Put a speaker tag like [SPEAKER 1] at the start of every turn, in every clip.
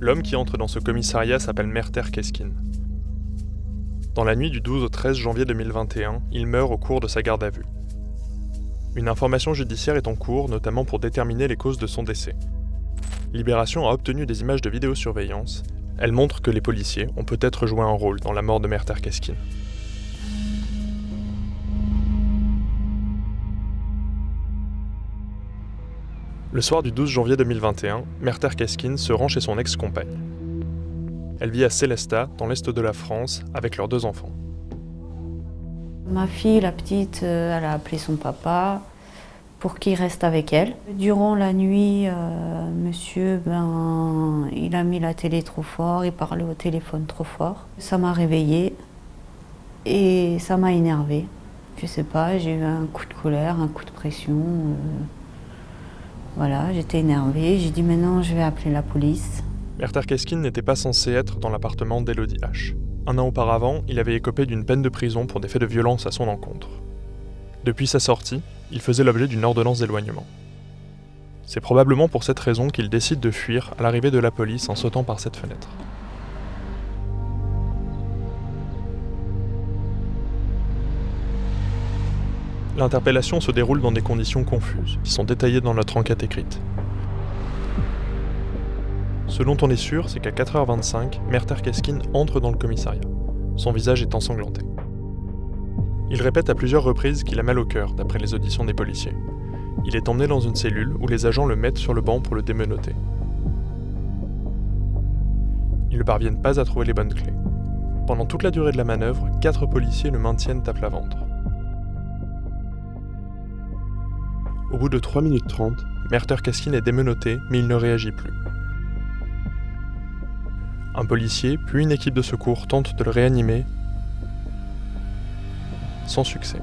[SPEAKER 1] L'homme qui entre dans ce commissariat s'appelle Merter Keskin. Dans la nuit du 12 au 13 janvier 2021, il meurt au cours de sa garde à vue. Une information judiciaire est en cours, notamment pour déterminer les causes de son décès. Libération a obtenu des images de vidéosurveillance. Elles montrent que les policiers ont peut-être joué un rôle dans la mort de Merter Keskin. Le soir du 12 janvier 2021, Merter Keskin se rend chez son ex-compagne. Elle vit à Sélestat, dans l'est de la France, avec leurs 2 enfants.
[SPEAKER 2] Ma fille, la petite, elle a appelé son papa pour qu'il reste avec elle. Durant la nuit, monsieur, il a mis la télé trop fort, il parlait au téléphone trop fort. Ça m'a réveillée et ça m'a énervée. Je sais pas, j'ai eu un coup de colère, un coup de pression. Voilà, j'étais énervée, j'ai dit maintenant je vais appeler la police.
[SPEAKER 1] Merter Keskin n'était pas censé être dans l'appartement d'Elodie H. Un an auparavant, il avait écopé d'une peine de prison pour des faits de violence à son encontre. Depuis sa sortie, il faisait l'objet d'une ordonnance d'éloignement. C'est probablement pour cette raison qu'il décide de fuir à l'arrivée de la police en sautant par cette fenêtre. L'interpellation se déroule dans des conditions confuses, qui sont détaillées dans notre enquête écrite. Ce dont on est sûr, c'est qu'à 4h25, Merter Keskin entre dans le commissariat. Son visage est ensanglanté. Il répète à plusieurs reprises qu'il a mal au cœur, d'après les auditions des policiers. Il est emmené dans une cellule où les agents le mettent sur le banc pour le démenotter. Ils ne parviennent pas à trouver les bonnes clés. Pendant toute la durée de la manœuvre, 4 policiers le maintiennent à plat ventre. Au bout de 3 minutes 30, Merter Keskin est démenotté, mais il ne réagit plus. Un policier, puis une équipe de secours tentent de le réanimer, sans succès.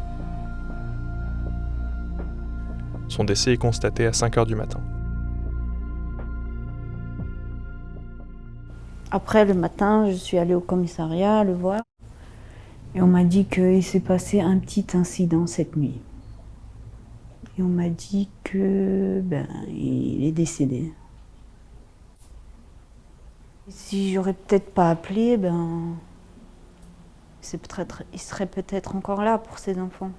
[SPEAKER 1] Son décès est constaté à 5h du matin.
[SPEAKER 2] Après, le matin, je suis allée au commissariat le voir. Et on m'a dit qu'il s'est passé un petit incident cette nuit. Et on m'a dit que il est décédé. Et si j'aurais peut-être pas appelé, il serait peut-être encore là pour ses enfants.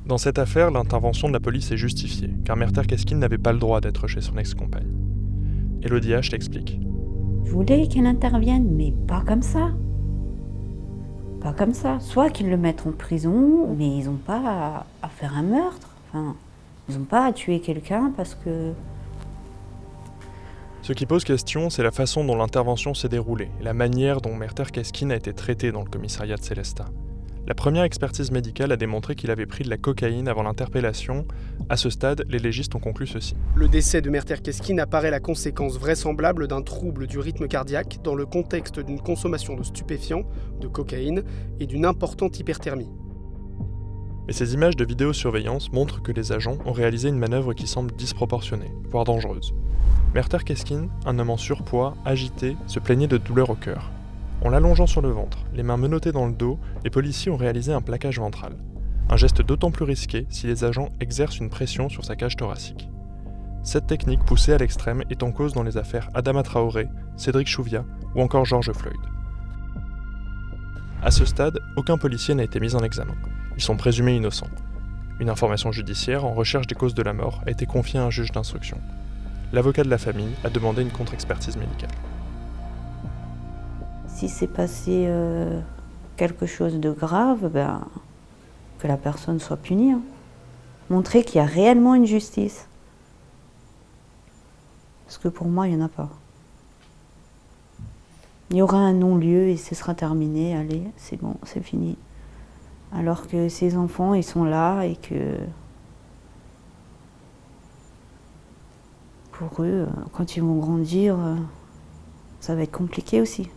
[SPEAKER 1] Dans cette affaire, l'intervention de la police est justifiée, car Merter Keskin n'avait pas le droit d'être chez son ex-compagne. Elodie H l'explique.
[SPEAKER 2] Je voulais qu'il intervienne, mais pas comme ça. Pas comme ça. Soit qu'ils le mettent en prison, mais ils n'ont pas à faire un meurtre. Enfin, ils n'ont pas à tuer quelqu'un parce que...
[SPEAKER 1] Ce qui pose question, c'est la façon dont l'intervention s'est déroulée, et la manière dont Merter Keskin a été traité dans le commissariat de Sélestat. La première expertise médicale a démontré qu'il avait pris de la cocaïne avant l'interpellation. À ce stade, les légistes ont conclu ceci.
[SPEAKER 3] Le décès de Merter Keskin apparaît la conséquence vraisemblable d'un trouble du rythme cardiaque dans le contexte d'une consommation de stupéfiants, de cocaïne et d'une importante hyperthermie.
[SPEAKER 1] Mais ces images de vidéosurveillance montrent que les agents ont réalisé une manœuvre qui semble disproportionnée, voire dangereuse. Merter Keskin, un homme en surpoids, agité, se plaignait de douleurs au cœur. En l'allongeant sur le ventre, les mains menottées dans le dos, les policiers ont réalisé un plaquage ventral. Un geste d'autant plus risqué si les agents exercent une pression sur sa cage thoracique. Cette technique poussée à l'extrême est en cause dans les affaires Adama Traoré, Cédric Chouviat ou encore George Floyd. À ce stade, aucun policier n'a été mis en examen. Ils sont présumés innocents. Une information judiciaire en recherche des causes de la mort a été confiée à un juge d'instruction. L'avocat de la famille a demandé une contre-expertise médicale.
[SPEAKER 2] Si c'est passé quelque chose de grave, que la personne soit punie. Montrer qu'il y a réellement une justice. Parce que pour moi, il n'y en a pas. Il y aura un non-lieu et ce sera terminé, allez, c'est bon, c'est fini. Alors que ces enfants, ils sont là et que pour eux, quand ils vont grandir, ça va être compliqué aussi.